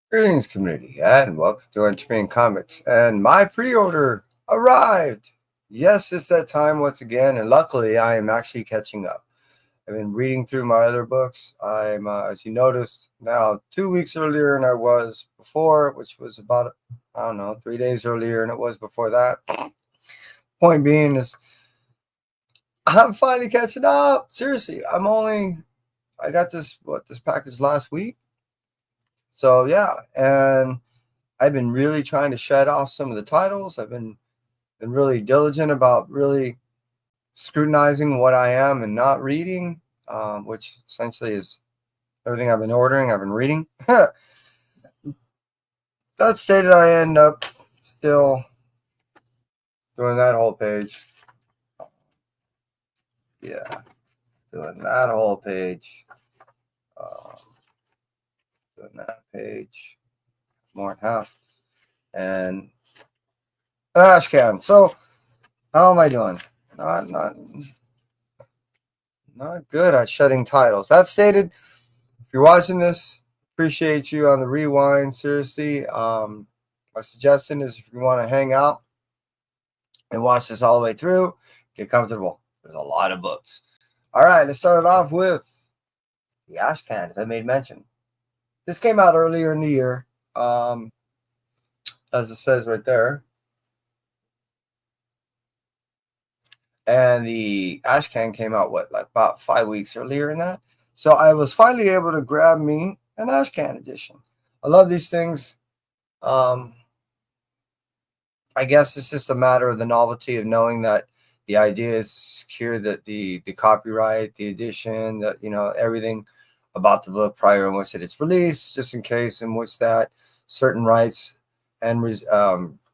Greetings, community, and welcome to Entertaining Comics. And my pre-order arrived. Yes, it's that time once again, and luckily, I am actually catching up. I've been reading through my other books. I'm, as you noticed, now 2 weeks earlier than I was before, which was about, I don't know, 3 days earlier than it was before that. Point being is, I'm finally catching up. Seriously, I got this package last week. So yeah, and I've been really trying to shed off some of the titles. I've been really diligent about really scrutinizing what I am and not reading, which essentially is everything I've been ordering, I've been reading. That stated, I end up still doing that whole page. Yeah, doing that whole page. Um, doing that page. More than half. And an ash can. So, how am I doing? Not good at shedding titles. That stated, if you're watching this, appreciate you on the rewind. Seriously, my suggestion is if you want to hang out and watch this all the way through, get comfortable. There's a lot of books. All right, let's start it off with the Ash Can, as I made mention. This came out earlier in the year, as it says right there. And the Ash Can came out, like about 5 weeks earlier in that. So I was finally able to grab me an Ash Can edition. I love these things. Um, I guess it's just a matter of the novelty of knowing that the idea is to secure that the copyright, the edition, that everything about the book prior in which it's released, just in case in which that certain rights and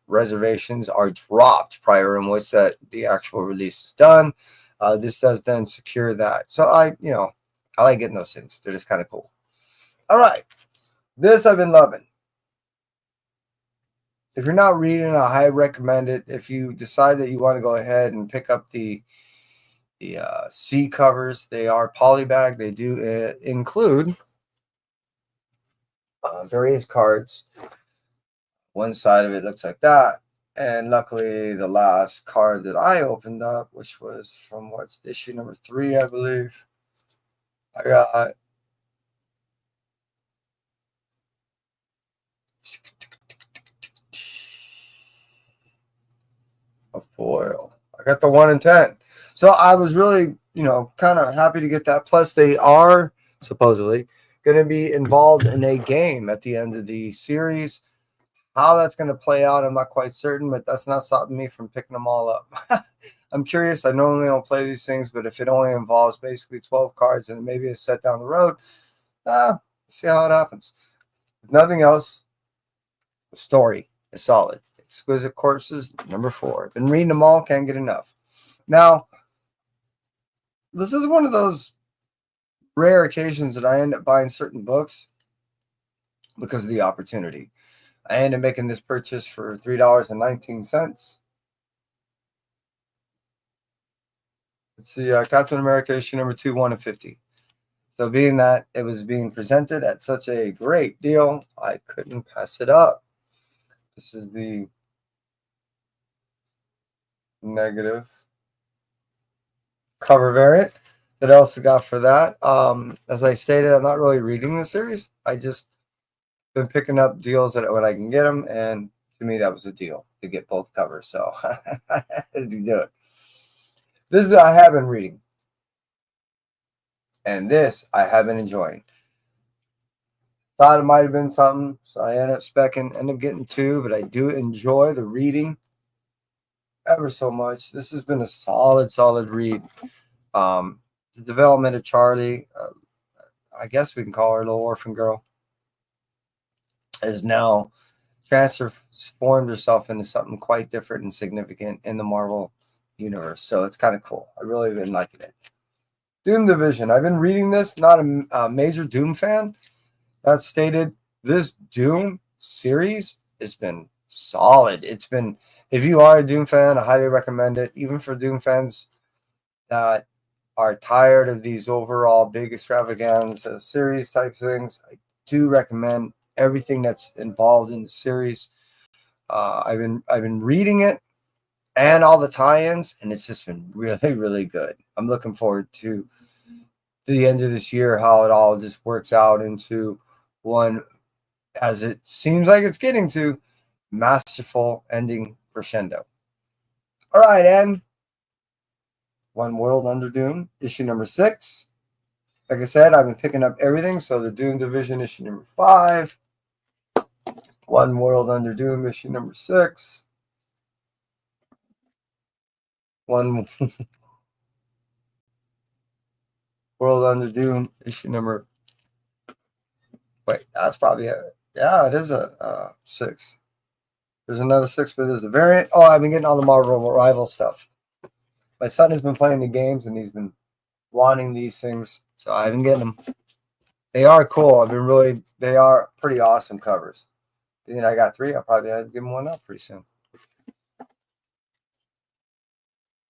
reservations are dropped prior in which that the actual release is done. This does then secure that. So I like getting those things. They're just kind of cool. All right, this I've been loving. If you're not reading, I highly recommend it. If you decide that you want to go ahead and pick up the C covers, they are polybag. They do include various cards. One side of it looks like that. And luckily, the last card that I opened up, which was from what's issue number 3, I believe, I got a foil. I got the 1 in 10. So I was really, kind of happy to get that. Plus, they are supposedly going to be involved in a game at the end of the series. How that's going to play out, I'm not quite certain, but that's not stopping me from picking them all up. I'm curious. I normally don't play these things, but if it only involves basically 12 cards and maybe a set down the road, see how it happens. If nothing else, the story is solid. Exquisite Corpses, number 4. Been reading them all, can't get enough. Now, this is one of those rare occasions that I end up buying certain books because of the opportunity. I ended up making this purchase for $3.19. Let's see, Captain America issue number 2, 1 of 50. So being that it was being presented at such a great deal, I couldn't pass it up. This is the negative cover variant that I also got for that. As I stated, I'm not really reading the series. I just been picking up deals that when I can get them, and to me that was a deal to get both covers. So I had to do it. This is I have been reading, and this I have been enjoying. Thought it might have been something, so I ended up getting 2, but I do enjoy the reading ever so much. This has been a solid read. The development of Charlie, I guess we can call her a little orphan girl, is now transformed herself into something quite different and significant in the Marvel universe. So it's kind of cool. I really been liking it. Doom Division. I've been reading this. Not a major Doom fan. That stated, this Doom series has been solid. It's been, if you are a Doom fan, I highly recommend it. Even for Doom fans that are tired of these overall big extravaganza series type things, I do recommend everything that's involved in the series. I've been reading it and all the tie-ins, and it's just been really, really good. I'm looking forward to the end of this year, how it all just works out into one, as it seems like it's getting to, masterful ending crescendo. All right, and One World Under Doom, issue number 6. Like I said, I've been picking up everything. So the Doom Division, issue number 5. One World Under Doom, issue number 6. One World Under Doom, issue number... Wait, that's probably it. Yeah, it is a 6. There's another 6, but there's a variant. Oh, I've been getting all the Marvel Rival stuff. My son has been playing the games, and he's been wanting these things, so I've been getting them. They are cool. They are pretty awesome covers. And I got 3. I'll probably have to give them one up pretty soon.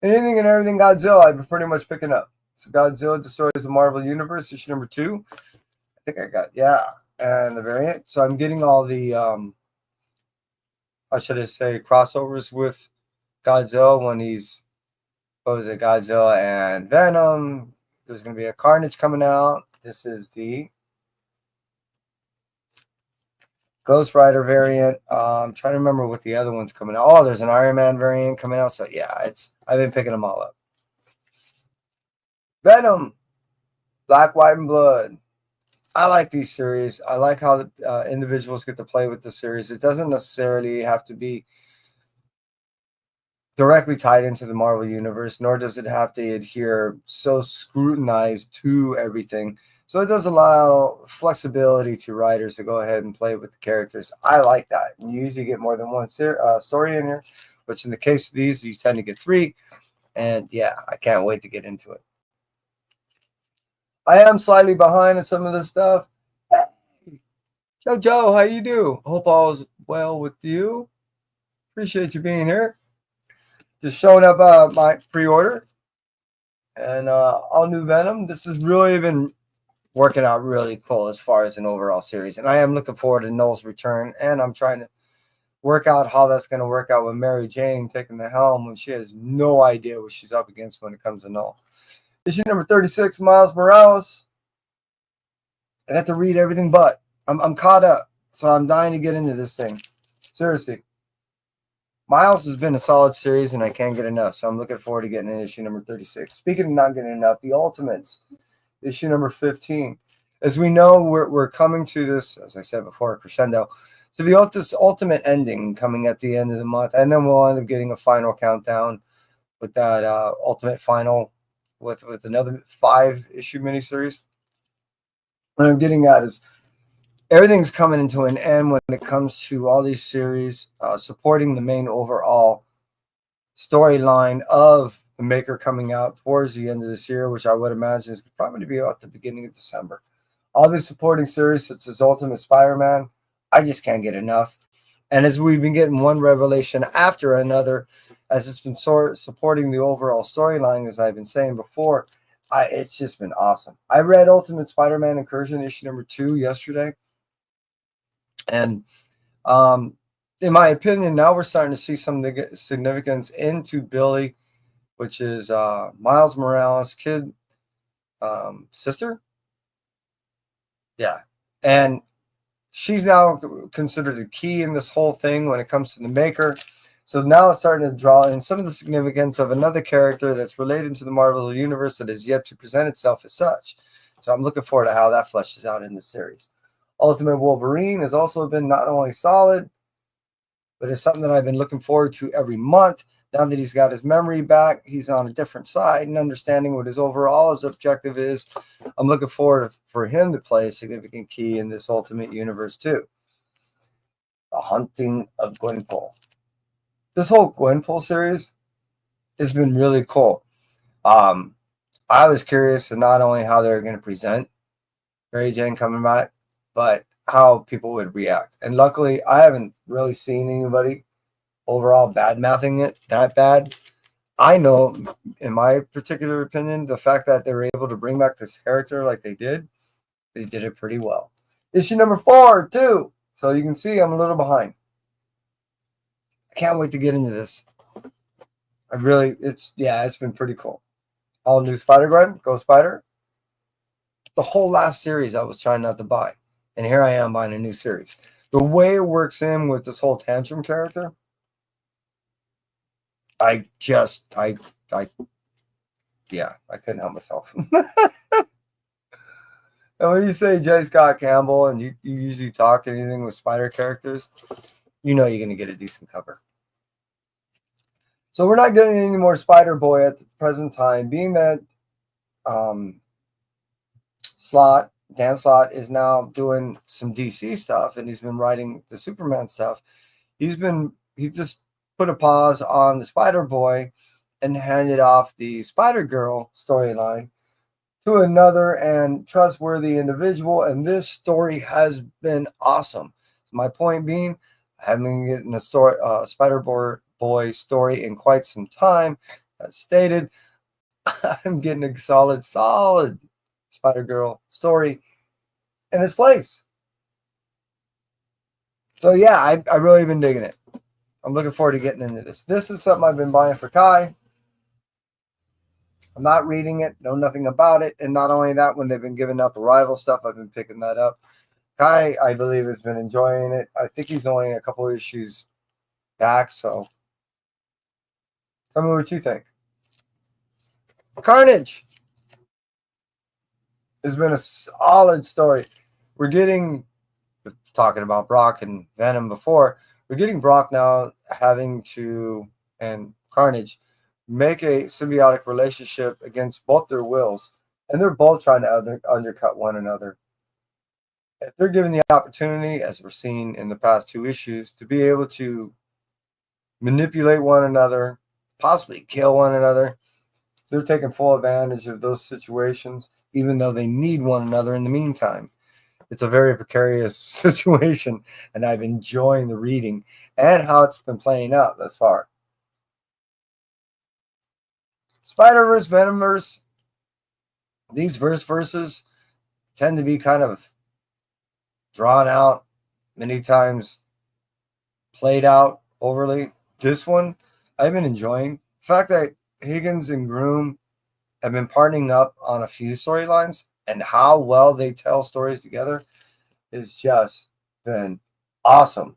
Anything and everything Godzilla, I've been pretty much picking up. So Godzilla Destroys the Marvel Universe, issue number 2. I think I got, and the variant. So I'm getting all the, how should I say, crossovers with Godzilla when he's, Godzilla and Venom. There's going to be a Carnage coming out. This is the Ghost Rider variant. I'm trying to remember what the other one's coming out. Oh, there's an Iron Man variant coming out. So yeah, I've been picking them all up. Venom, Black, White, and Blood. I like these series. I like how the individuals get to play with the series. It doesn't necessarily have to be directly tied into the Marvel Universe, nor does it have to adhere so scrutinized to everything. So it does allow flexibility to writers to go ahead and play with the characters. I like that. You usually get more than one story in here, which in the case of these, you tend to get 3. And yeah, I can't wait to get into it. I am slightly behind in some of this stuff. Hey, Joe, how you do? Hope all is well with you. Appreciate you being here. Just showing up my pre-order. And all new Venom. This has really been working out really cool as far as an overall series. And I am looking forward to Noel's return. And I'm trying to work out how that's going to work out with Mary Jane taking the helm when she has no idea what she's up against when it comes to Noel. Issue number 36, Miles Morales. I have to read everything, but I'm caught up. So I'm dying to get into this thing. Seriously. Miles has been a solid series, and I can't get enough. So I'm looking forward to getting in issue number 36. Speaking of not getting enough, the Ultimates, issue number 15. As we know, we're coming to this, as I said before, crescendo, to the ultimate ending coming at the end of the month. And then we'll end up getting a final countdown with that ultimate final with another 5-issue miniseries. What I'm getting at is everything's coming into an end when it comes to all these series supporting the main overall storyline of the Maker coming out towards the end of this year, which I would imagine is probably to be about the beginning of December. All these supporting series, such as Ultimate Spider-Man, I just can't get enough. And as we've been getting one revelation after another, as it's been supporting the overall storyline, as I've been saying before, it's just been awesome. I read Ultimate Spider-Man Incursion issue number 2 yesterday. And in my opinion, now we're starting to see some significance into Billy, which is Miles Morales' kid, sister. Yeah. And she's now considered a key in this whole thing when it comes to the Maker. So now it's starting to draw in some of the significance of another character that's related to the Marvel Universe that is yet to present itself as such. So I'm looking forward to how that fleshes out in the series. Ultimate Wolverine has also been not only solid, but it's something that I've been looking forward to every month. Now that he's got his memory back, he's on a different side and understanding what his objective is. I'm looking forward for him to play a significant key in this Ultimate Universe too. The Hunting of Gwenpool. This whole Gwenpool series has been really cool. I was curious to not only how they're going to present Mary Jane coming back, but how people would react. And luckily, I haven't really seen anybody overall bad-mouthing it that bad. I know, in my particular opinion, the fact that they were able to bring back this character like they did it pretty well. Issue number 4, too. So you can see I'm a little behind. I can't wait to get into this. It's been pretty cool. All new Spider-Gwen, Go Spider. The whole last series I was trying not to buy. And here I am buying a new series. The way it works in with this whole Tantrum character, I couldn't help myself. And when you say J. Scott Campbell and you usually talk anything with spider characters, you know you're going to get a decent cover. So we're not getting any more Spider Boy at the present time, being that Dan Slott is now doing some DC stuff, and he's been writing the Superman stuff. He just put a pause on the Spider Boy and handed off the Spider Girl storyline to another and trustworthy individual, and this story has been awesome. My point being, I haven't been getting a story, Spider Boy story in quite some time. As stated, I'm getting a solid Spider Girl story in its place. So yeah, I really been digging it. I'm looking forward to getting into this. This is something I've been buying for Kai. I'm not reading it, know nothing about it. And not only that, when they've been giving out the rival stuff, I've been picking that up. Kai, I believe, has been enjoying it. I think he's only a couple of issues back. So tell me what you think. Carnage has been a solid story. We're getting, talking about Brock and Venom before, we're getting Brock now and Carnage make a symbiotic relationship against both their wills, and they're both trying to undercut one another. If they're given the opportunity, as we're seeing in the past 2 issues, to be able to manipulate one another, possibly kill one another, they're taking full advantage of those situations, even though they need one another in the meantime. It's a very precarious situation, and I've enjoyed the reading and how it's been playing out thus far. Spider-Verse, Venomverse, these verses tend to be kind of drawn out, many times played out overly. This one, I've been enjoying. The fact that Higgins and Groom have been partnering up on a few storylines and how well they tell stories together has just been awesome.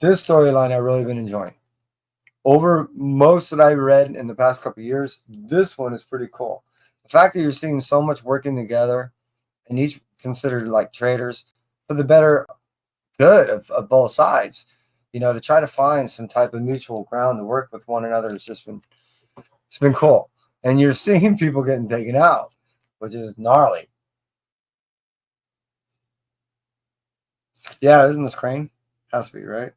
This storyline I've really been enjoying. Over most that I've read in the past couple of years, this one is pretty cool. The fact that you're seeing so much working together and each considered like traders for the better good of both sides, to try to find some type of mutual ground to work with one another it's been cool. And you're seeing people getting taken out, which is gnarly. Yeah, isn't this Crane? Has to be, right?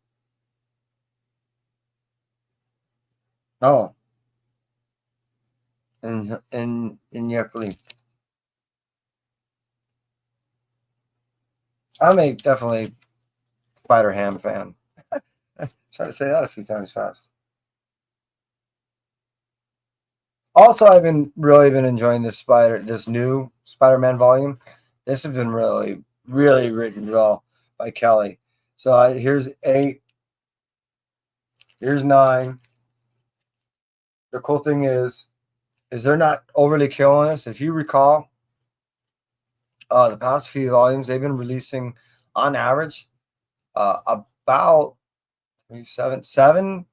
Oh. In Yuckly. I'm a definitely Spider Ham fan. Try to say that a few times fast. Also, I've really been enjoying this new Spider-Man volume. This has been really, really written well by Kelly. So here's 8. Here's 9. The cool thing is they're not overly killing us. If you recall, the past few volumes they've been releasing on average about 7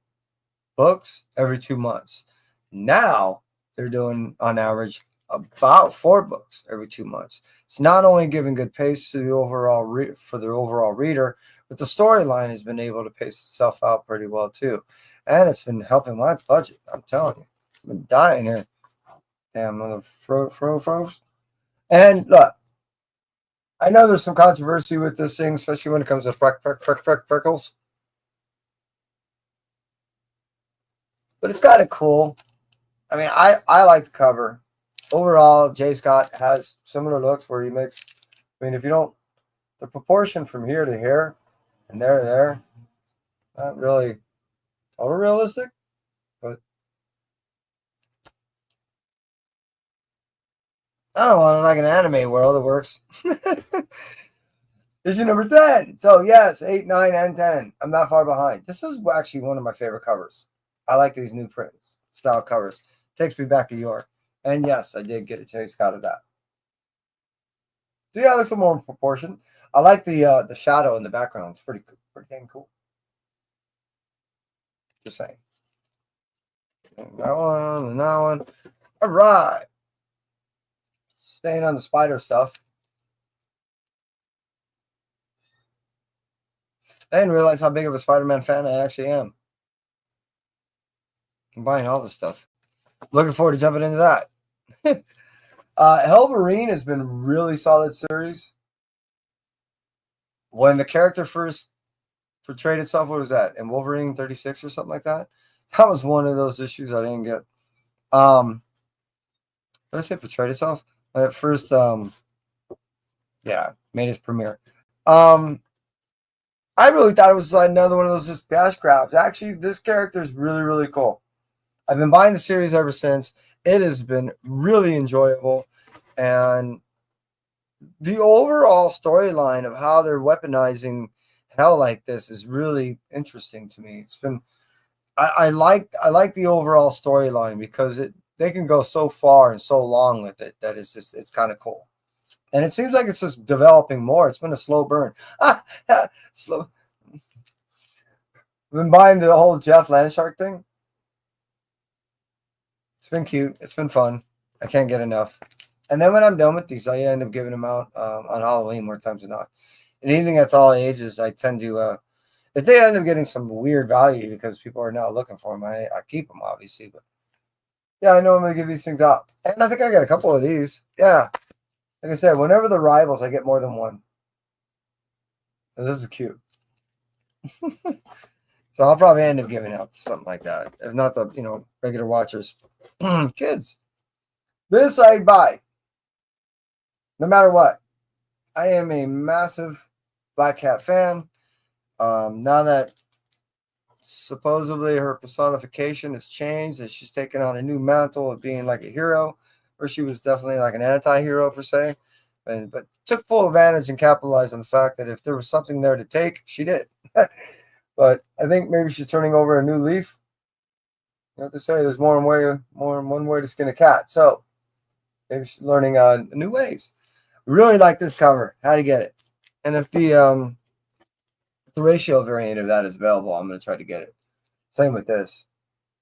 books every 2 months. Now they're doing on average about 4 books every 2 months. It's not only giving good pace to the overall for the overall reader, but the storyline has been able to pace itself out pretty well too, and it's been helping my budget. I'm telling you, I've been dying here. Damn mother froze. And look, I know there's some controversy with this thing, especially when it comes to freckles. But it's kind of cool. I mean, I like the cover. Overall, J. Scott has similar looks where he makes, I mean, if you don't, the proportion from here to here and there to there, not really total realistic, but I don't want it like an anime world. It works. Issue number 10. So yes, 8, 9, and 10. I'm not far behind. This is actually one of my favorite covers. I like these new print style covers. Takes me back to York. And yes, I did get a taste out of that. So yeah, it looks a little more in proportion. I like the shadow in the background. It's pretty dang cool. Just saying. And that one and that one. All right. Staying on the spider stuff. I didn't realize how big of a Spider-Man fan I actually am. I'm buying all this stuff. Looking forward to jumping into that. Hellverine has been a really solid series. When the character first portrayed itself, what was that? In Wolverine 36 or something like that? That was one of those issues I didn't get. Did I say portrayed itself? When it first, yeah, made its premiere. I really thought it was another one of those just cash grabs. Actually, this character is really, really cool. I've been buying the series ever since. It has been really enjoyable. And the overall storyline of how they're weaponizing hell like this is really interesting to me. It's been I like the overall storyline because they can go so far and so long with it that it's kind of cool. And it seems like it's just developing more. It's been a slow burn. Slow. I've been buying the whole Jeff Landshark thing. It's been cute. It's been fun. I can't get enough. And then when I'm done with these, I end up giving them out on Halloween more times than not. And anything that's all ages, I tend to, if they end up getting some weird value because people are now looking for them, I keep them, obviously. But yeah, I know I'm going to give these things out. And I think I got a couple of these. Yeah. Like I said, whenever the rivals, I get more than one. So this is cute. So I'll probably end up giving out something like that. If not the, regular watchers. Kids. This I'd buy. No matter what. I am a massive Black Cat fan. Now that supposedly her personification has changed and she's taken on a new mantle of being like a hero, where she was definitely like an anti-hero per se, but took full advantage and capitalized on the fact that if there was something there to take, she did. But I think maybe she's turning over a new leaf. You know what they say, there's more than one way to skin a cat. So maybe she's learning new ways. Really like this cover. How to get it. And if the ratio variant of that is available, I'm going to try to get it. Same with this.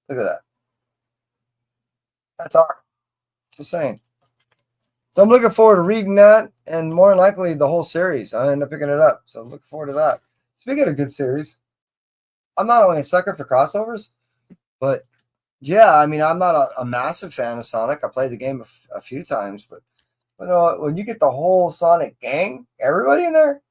Look at that. That's art. Just saying. So I'm looking forward to reading that, and more likely the whole series. I end up picking it up. So I'm looking forward to that. Speaking of good series, I'm not only a sucker for crossovers, but yeah, I mean, I'm not a massive fan of Sonic. I played the game a few times, but when you get the whole Sonic gang, everybody in there,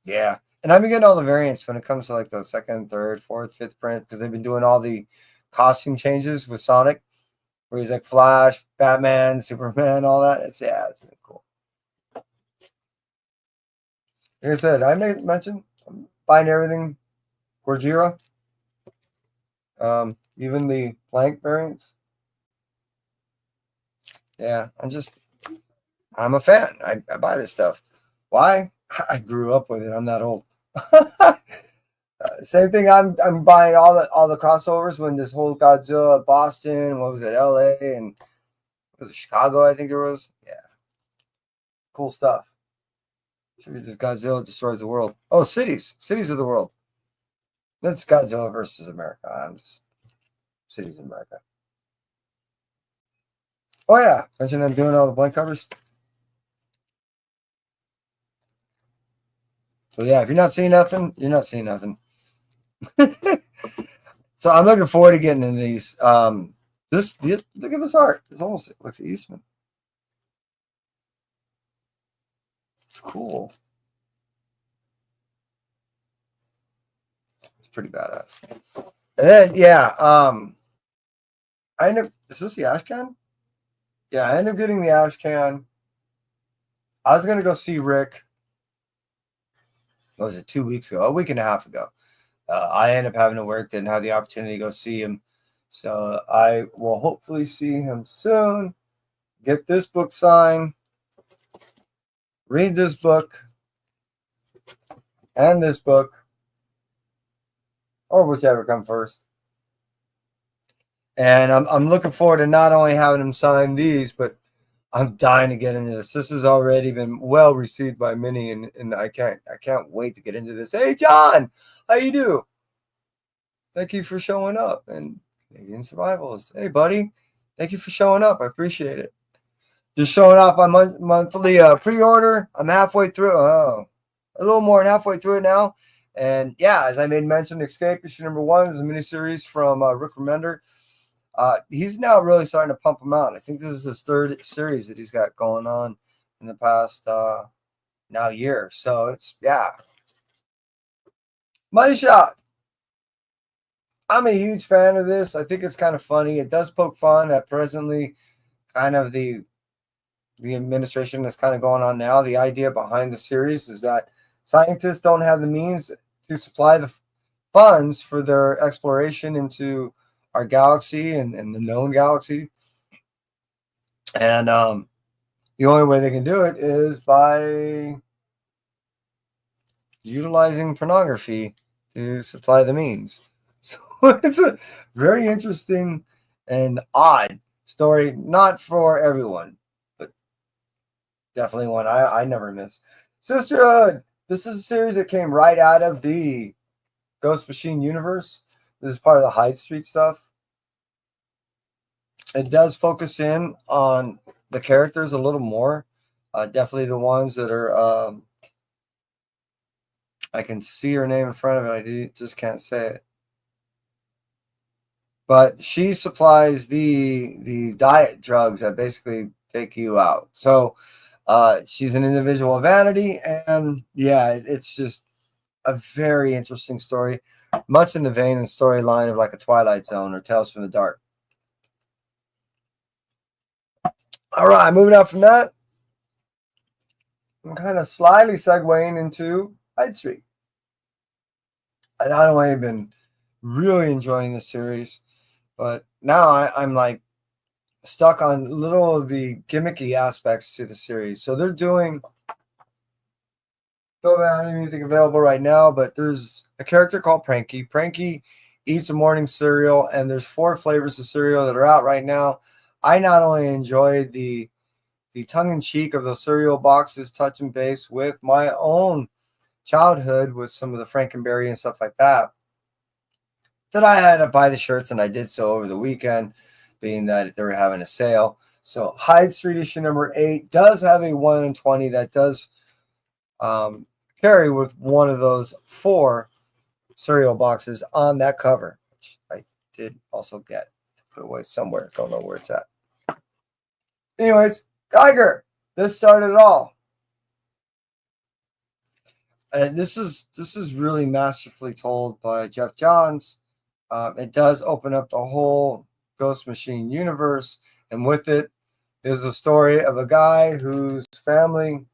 yeah. And I've been getting all the variants when it comes to like the second, third, fourth, fifth print because they've been doing all the costume changes with Sonic, where he's like Flash, Batman, Superman, all that. It's been cool. Like I said, I may mention I'm buying everything Gojira, even the blank variants. Yeah, I'm a fan. I buy this stuff. Why? I grew up with it. I'm that old. Same thing. I'm buying all the crossovers when this whole Godzilla, Boston, what was it, LA, and was it Chicago? I think there was. Yeah, cool stuff. This Godzilla destroys the world. Oh, cities of the world. That's Godzilla versus America. I'm just cities in America. Oh yeah, mention I'm doing all the blank covers. So yeah, if you're not seeing nothing, you're not seeing nothing. So I'm looking forward to getting into these. Look at this art. It looks like Eastman. It's cool. It's pretty badass. And then yeah, I end up. Is this the ash can? Yeah, I ended up getting the ash can. I was gonna go see Rick. What was it, 2 weeks ago? A week and a half ago. I ended up having to work, didn't have the opportunity to go see him. So I will hopefully see him soon. Get this book signed. read this book and this book, or whichever come first. And I'm looking forward to not only having him sign these, but I'm dying to get into this. This has already been well received by many, and I can't wait to get into this. Hey John, how you do? Thank you for showing up. And Canadian Survivalist. Hey buddy, thank you for showing up. I appreciate it. Just showing off my monthly pre-order. I'm halfway through. Oh, a little more than halfway through it now. And yeah, as I made mention, Escape issue number 1 is a miniseries from Rick Remender. He's now really starting to pump them out. I think this is his 3rd series that he's got going on in the past now year. So it's, yeah. Money Shot. I'm a huge fan of this. I think it's kind of funny. It does poke fun at presently kind of the administration that's kind of going on now. The idea behind the series is that scientists don't have the means to supply the funds for their exploration into our galaxy and the known galaxy. And the only way they can do it is by utilizing pornography to supply the means. So it's a very interesting and odd story, not for everyone, but definitely one I never miss. Sisterhood. This is a series that came right out of the Ghost Machine universe. This is part of the Hyde Street stuff. It does focus in on the characters a little more. Definitely the ones that are, I can see her name in front of it. I just can't say it. But she supplies the diet drugs that basically take you out. So she's an individual vanity. And yeah, it's just a very interesting story. Much in the vein and storyline of like a Twilight Zone or Tales from the Dark. All right, moving out from that, I'm kind of slyly segueing into Hyde Street. And not only have been really enjoying this series, but now I'm like stuck on little of the gimmicky aspects to the series. So they're doing, don't have anything available right now, but there's a character called Pranky. Pranky eats a morning cereal, and there's 4 flavors of cereal that are out right now. I not only enjoy the tongue-in-cheek of those cereal boxes, touch and base with my own childhood with some of the Frankenberry and stuff like that, that I had to buy the shirts, and I did so over the weekend, being that they were having a sale. So Hyde Street issue number 8 does have a 1 in 20 that does carry with one of those 4 cereal boxes on that cover, which I did also get. Put away somewhere. Don't know where it's at. Anyways, Geiger. This started it all. And this is really masterfully told by Jeff Johns. It does open up the whole Ghost Machine universe, and with it is a story of a guy whose family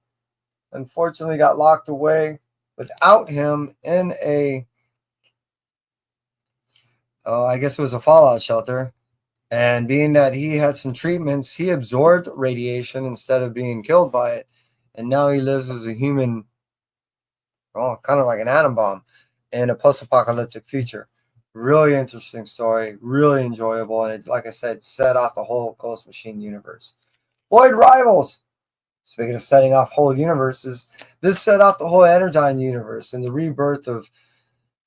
unfortunately got locked away without him in a, I guess it was a fallout shelter. And being that he had some treatments, he absorbed radiation instead of being killed by it. And now he lives as a human, well, kind of like an atom bomb in a post-apocalyptic future. Really interesting story, really enjoyable. And it, like I said, set off the whole Ghost Machine universe. Void Rivals. Speaking of setting off whole universes, this set off the whole Energon universe and the rebirth of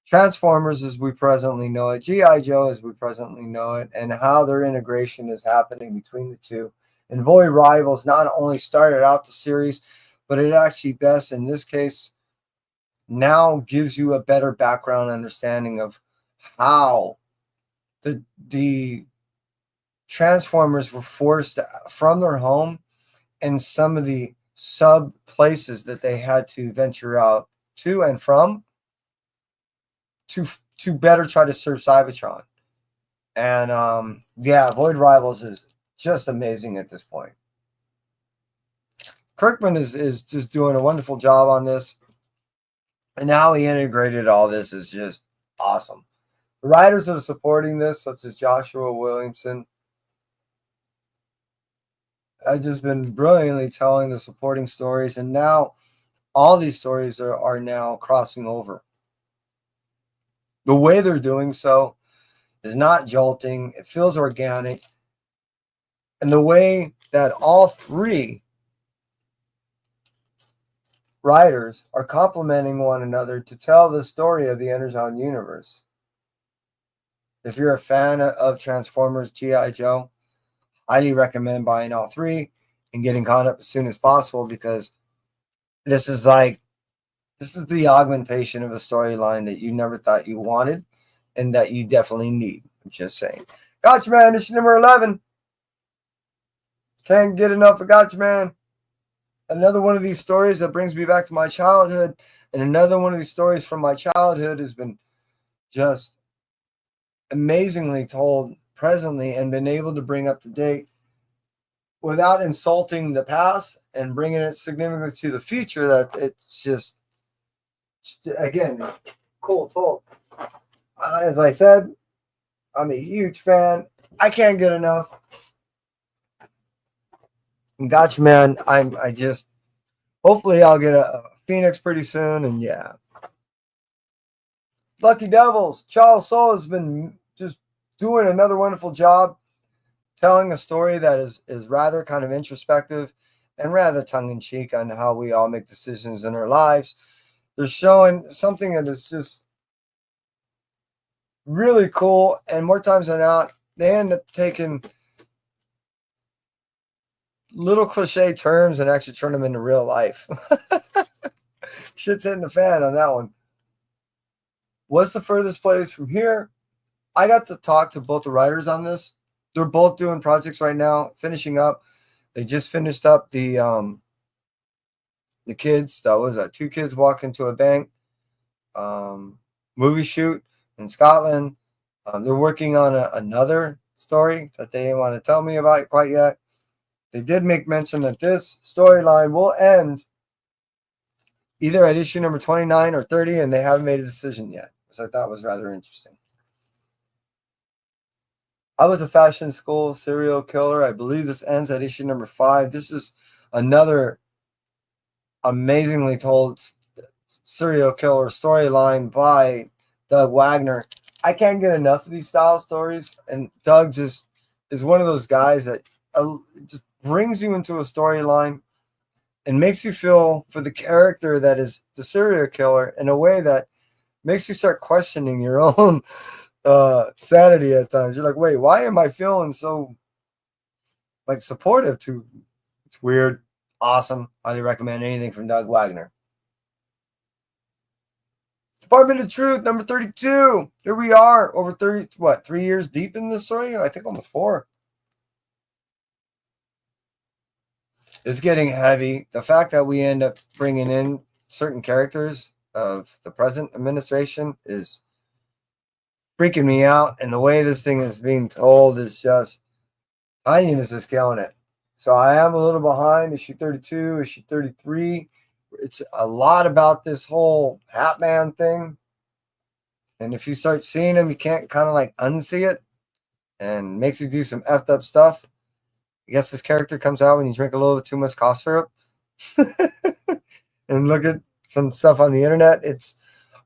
Transformers as we presently know it, G.I. Joe as we presently know it, and how their integration is happening between the two. And Void Rivals not only started out the series, but it actually best in this case now gives you a better background understanding of how the Transformers were forced from their home and some of the sub places that they had to venture out to and from to better try to serve Cybertron. And yeah, Void Rivals is just amazing at this point. Kirkman is just doing a wonderful job on this. And how he integrated all this is just awesome. The writers that are supporting this, such as Joshua Williamson I've just been brilliantly telling the supporting stories, and now all these stories are now crossing over. The way they're doing so is not jolting, it feels organic. And the way that all three writers are complementing one another to tell the story of the Energon universe. If you're a fan of Transformers G.I. Joe, highly recommend buying all three and getting caught up as soon as possible, because this is the augmentation of a storyline that you never thought you wanted and that you definitely need. I'm just saying. Gotcha Man, issue number 11. Can't get enough of Gotcha Man. Another one of these stories that brings me back to my childhood, and another one of these stories from my childhood has been just amazingly told presently and been able to bring up to date without insulting the past and bringing it significantly to the future. That it's just again, cool talk. As I said, I'm a huge fan. I can't get enough. And Gotcha Man, I just hopefully I'll get a Phoenix pretty soon, and yeah. Lucky Devils, Charles Soule has been just doing another wonderful job telling a story that is rather kind of introspective and rather tongue-in-cheek on how we all make decisions in our lives. They're showing something that is just really cool, and more times than not, they end up taking little cliche terms and actually turn them into real life. Shit's hitting the fan on that one. What's the furthest place from here? I got to talk to both the writers on this. They're both doing projects right now, finishing up. They just finished up the kids. That was 2 kids walk into a bank movie shoot in Scotland. They're working on another story that they didn't want to tell me about quite yet. They did make mention that this storyline will end either at issue number 29 or 30, and they haven't made a decision yet, which I thought was rather interesting. I Was a Fashion School Serial Killer. I believe this ends at issue number 5. This is another amazingly told serial killer storyline by Doug Wagner. I can't get enough of these style stories, and Doug just is one of those guys that just brings you into a storyline and makes you feel for the character that is the serial killer in a way that makes you start questioning your own sanity at times. You're like, wait, why am I feeling so like supportive to? It's weird, awesome. Highly recommend anything from Doug Wagner. Department of Truth, number 32. Here we are, over 3 years deep in this story? I think almost 4. It's getting heavy. The fact that we end up bringing in certain characters of the present administration is freaking me out. And the way this thing is being told is just, Tinyness is killing it. So I am a little behind. Issue 32, issue 33. It's a lot about this whole Hat Man thing. And if you start seeing him, you can't kind of like unsee it. And makes you do some effed up stuff. I guess this character comes out when you drink a little bit too much cough syrup. And look at some stuff on the internet.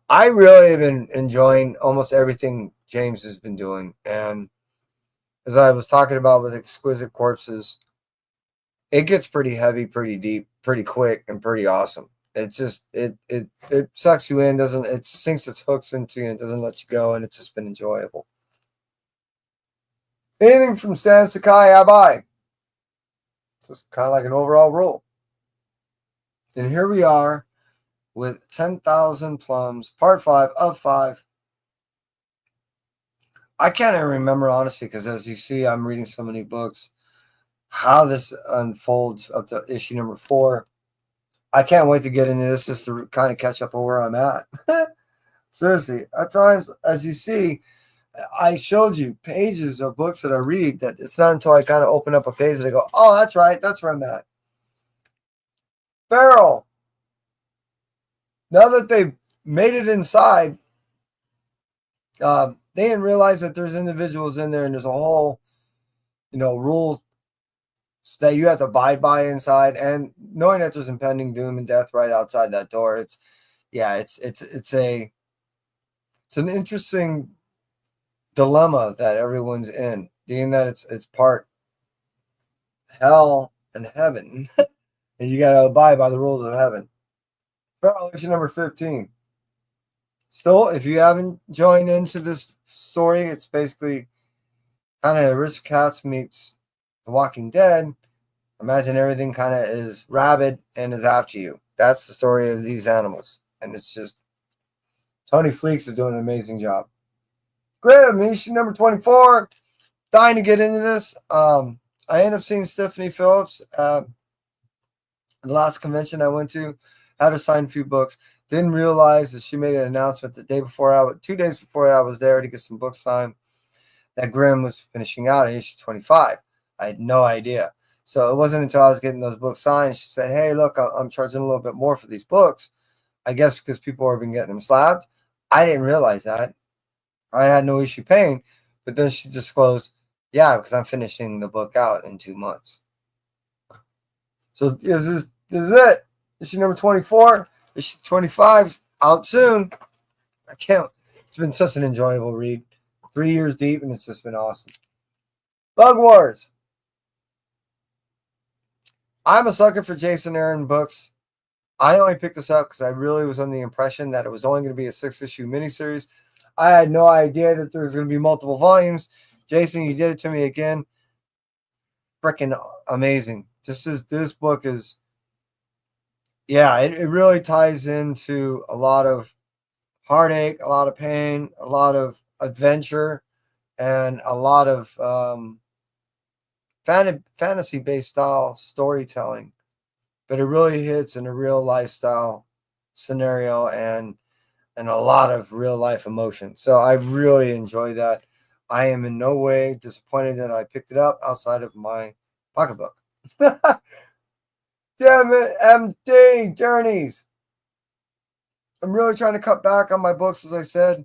I really have been enjoying almost everything James has been doing. And as I was talking about with Exquisite Corpses, it gets pretty heavy, pretty deep, pretty quick, and pretty awesome. It's just it sucks you in, it sinks its hooks into you and doesn't let you go, and it's just been enjoyable. Anything from Stan Sakai, I buy. Just kind of like an overall rule. And here we are with 10,000 Plums, part 5 of 5. I can't even remember, honestly, because as you see, I'm reading so many books, how this unfolds up to issue number 4. I can't wait to get into this just to kind of catch up on where I'm at. Seriously, at times, as you see, I showed you pages of books that I read that it's not until I kind of open up a page that I go, oh, that's right, that's where I'm at. Farrell. Now that they've made it inside, they didn't realize that there's individuals in there and there's a whole, rule that you have to abide by inside, and knowing that there's impending doom and death right outside that door. It's an interesting dilemma that everyone's in, being that it's part hell and heaven, and you got to abide by the rules of heaven. Revelation number 15. Still, if you haven't joined into this story, it's basically kind of Aristocats meets The Walking Dead. Imagine everything kind of is rabid and is after you. That's the story of these animals. And it's just, Tony Fleeks is doing an amazing job. Grim, issue number 24. Dying to get into this. I ended up seeing Stephanie Phillips at the last convention I went to. Had her sign a few books. Didn't realize that she made an announcement the day before 2 days before I was there to get some books signed, that Grimm was finishing out at issue 25. I had no idea. So it wasn't until I was getting those books signed, she said, hey, look, I'm charging a little bit more for these books. I guess because people have been getting them slabbed. I didn't realize that. I had no issue paying. But then she disclosed, yeah, because I'm finishing the book out in 2 months. So this is it. Issue number 24. Issue 25 out soon. I can't. It's been such an enjoyable read. 3 years deep, and it's just been awesome. Bug Wars. I'm a sucker for Jason Aaron books. I only picked this up because I really was under the impression that it was only going to be a 6-issue miniseries. I had no idea that there was going to be multiple volumes. Jason, you did it to me again. Freaking amazing. This book is, yeah, it really ties into a lot of heartache, a lot of pain, a lot of adventure, and a lot of fantasy-based style storytelling. But it really hits in a real lifestyle scenario and a lot of real life emotion. So I really enjoy that. I am in no way disappointed that I picked it up outside of my pocketbook. Damn it, MD Journeys. I'm really trying to cut back on my books, as I said,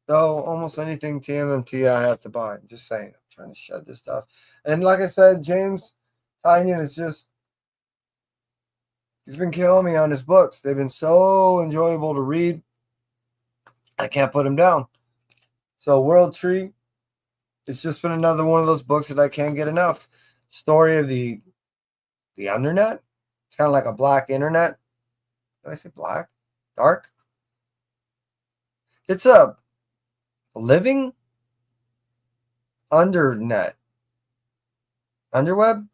though almost anything TMNT I have to buy. I'm just saying, I'm trying to shed this stuff. And like I said, James Tynion is just, he's been killing me on his books. They've been so enjoyable to read. I can't put them down. So World Tree, it's just been another one of those books that I can't get enough. Story of the undernet. It's kind of like a black internet. Did I say black? Dark? It's a living undernet. Underweb?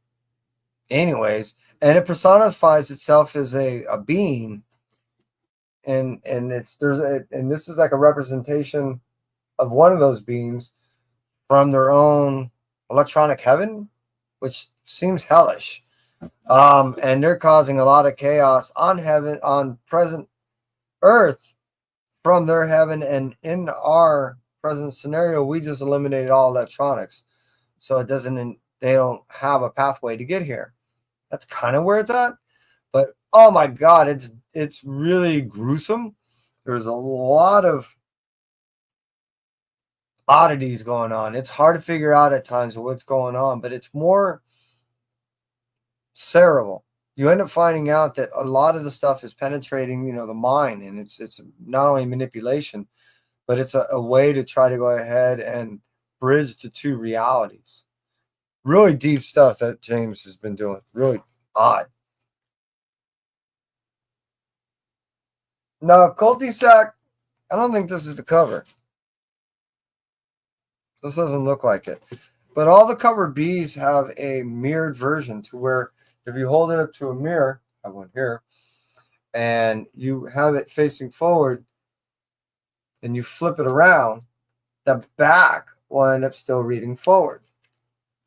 Anyways, and it personifies itself as a being. And this is like a representation of one of those beings from their own electronic heaven, which seems hellish. And they're causing a lot of chaos on present Earth from their heaven, and in our present scenario, we just eliminated all electronics, so they don't have a pathway to get here. That's kind of where it's at. But oh my God, it's really gruesome. There's a lot of oddities going on. It's hard to figure out at times what's going on, but it's more cerebral. You end up finding out that a lot of the stuff is penetrating, the mind, and it's not only manipulation, but it's a way to try to go ahead and bridge the two realities. Really deep stuff that James has been doing. Really odd. Now, Cul-de-sac, I don't think this is the cover. This doesn't look like it. But all the cover Bs have a mirrored version to where if you hold it up to a mirror, I have one here, and you have it facing forward and you flip it around, the back will end up still reading forward.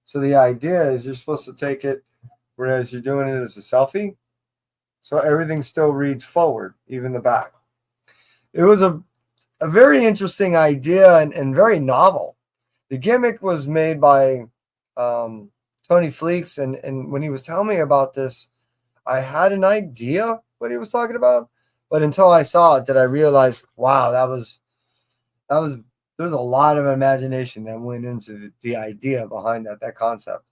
So the idea is you're supposed to take it, whereas you're doing it as a selfie, so everything still reads forward, even the back. It was a very interesting idea and very novel. The gimmick was made by Tony Fleeks, and when he was telling me about this, I had an idea what he was talking about, but until I saw it, did I realize, wow, there's a lot of imagination that went into the idea behind that concept.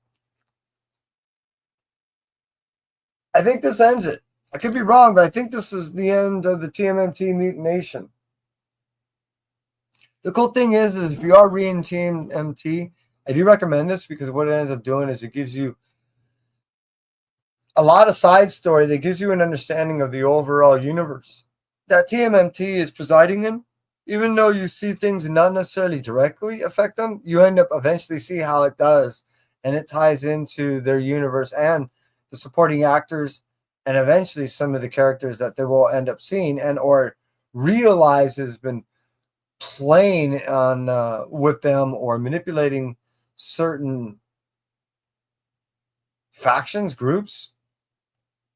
I think this ends it. I could be wrong, but I think this is the end of the TMNT mutination. The cool thing is if you are reading TMNT, I do recommend this because what it ends up doing is it gives you a lot of side story that gives you an understanding of the overall universe that TMNT is presiding in. Even though you see things not necessarily directly affect them, you end up eventually see how it does, and it ties into their universe and the supporting actors, and eventually some of the characters that they will end up seeing and or realize has been playing on with them or manipulating certain factions, groups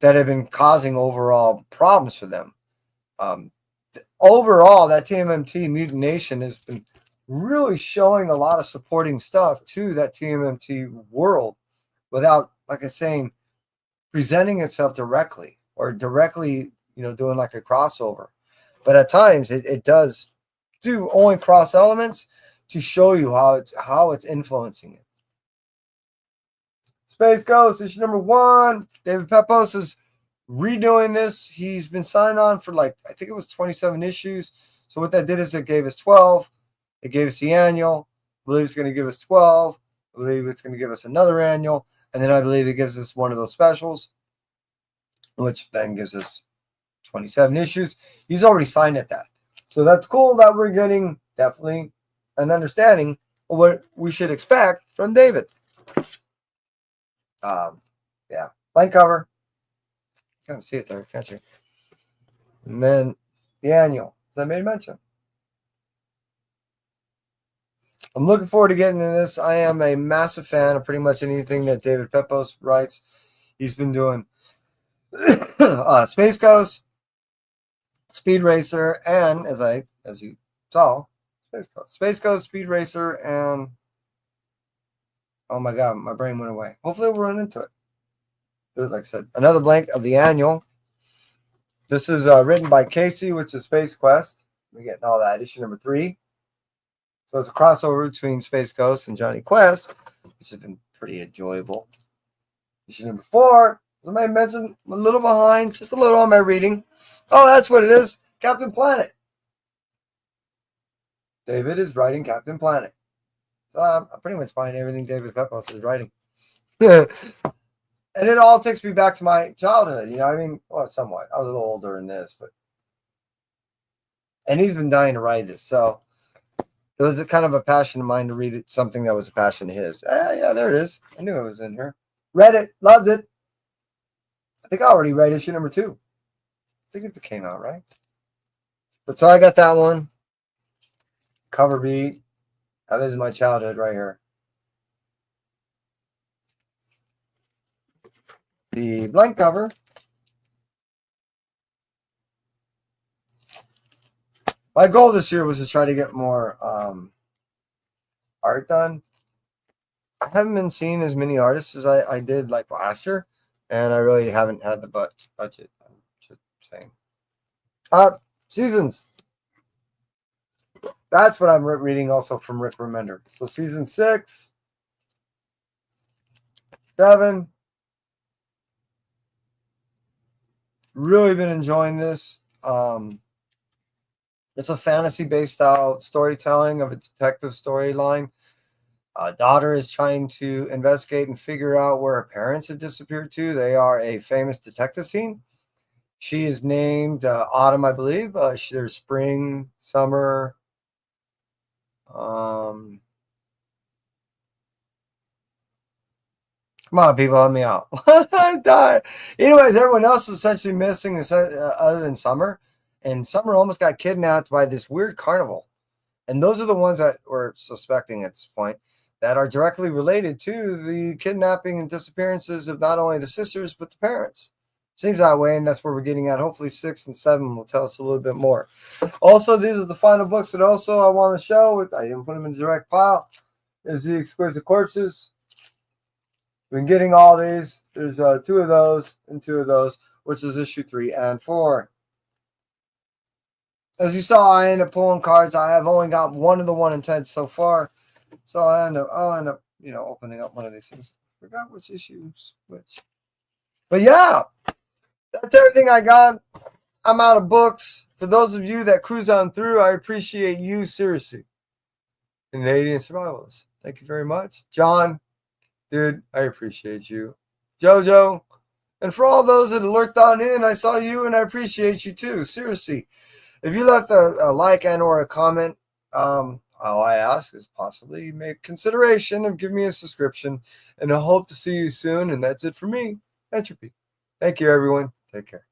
that have been causing overall problems for them. Overall, that TMNT mutination has been really showing a lot of supporting stuff to that TMNT world without, like I was saying, presenting itself directly or directly, doing like a crossover. But at times it does do only cross elements to show you how it's influencing it. Space Ghost, issue number 1. David Pepose is redoing this. He's been signed on for I think it was 27 issues. So what that did is it gave us 12. It gave us the annual. I believe it's going to give us 12. I believe it's going to give us another annual. And then I believe it gives us one of those specials, which then gives us 27 issues. He's already signed at that. So that's cool that we're getting definitely an understanding of what we should expect from David. Yeah, blank cover. Can't see it there, can't you? And then the annual, as I made mention. I'm looking forward to getting into this. I am a massive fan of pretty much anything that David Pepose writes. He's been doing Space Ghost, Speed Racer, and as you saw, Space Ghost, Speed Racer, and oh my god, my brain went away. Hopefully we'll run into it. Like I said, another blank of the annual. This is written by Casey, which is Space Quest. We're getting all that. Issue number 3. So it's a crossover between Space Ghost and Johnny Quest, which has been pretty enjoyable. Issue number 4. As I mentioned, I'm a little behind, just a little on my reading. Oh, that's what it is. Captain Planet. David is writing Captain Planet. So I'm pretty much buying everything David Pepose is writing. And it all takes me back to my childhood. Well, somewhat. I was a little older in this, and he's been dying to write this. So it was kind of a passion of mine to read it, something that was a passion of his. Yeah, there it is. I knew it was in here. Read it, loved it. I think I already read issue number 2. I think it came out, right? But so I got that one. Cover beat. Now this is my childhood right here. The blank cover. My goal this year was to try to get more art done. I haven't been seeing as many artists as I did like last year, and I really haven't had the budget. I'm just saying. Seasons. That's what I'm reading also from Rick Remender. So season 6, 7. Really been enjoying this. It's a fantasy-based style storytelling of a detective storyline. Daughter is trying to investigate and figure out where her parents have disappeared to. They are a famous detective team. She is named Autumn, I believe. There's spring, summer. Come on, people, help me out. I'm dying. Anyways, everyone else is essentially missing other than Summer. And Summer almost got kidnapped by this weird carnival. And those are the ones that we're suspecting at this point that are directly related to the kidnapping and disappearances of not only the sisters, but the parents. Seems that way, and that's where we're getting at. Hopefully 6 and 7 will tell us a little bit more. Also, these are the final books that also I want to show. I didn't put them in the direct pile. Is the Exquisite Corpses. Been getting all these. There's 2 of those and 2 of those, which is issue 3 and 4. As you saw, I ended up pulling cards. I have only got one of the 1 in 10 so far. So I'll end up, opening up one of these things. Forgot which issues which. But yeah, that's everything I got. I'm out of books. For those of you that cruise on through, I appreciate you seriously. Canadian Survivalist. Thank you very much. John, dude, I appreciate you. Jojo, and for all those that lurked on in, I saw you and I appreciate you too. Seriously. If you left a like and or a comment, all I ask is possibly make consideration of giving me a subscription. And I hope to see you soon. And that's it for me. Entropy. Thank you, everyone. Take care.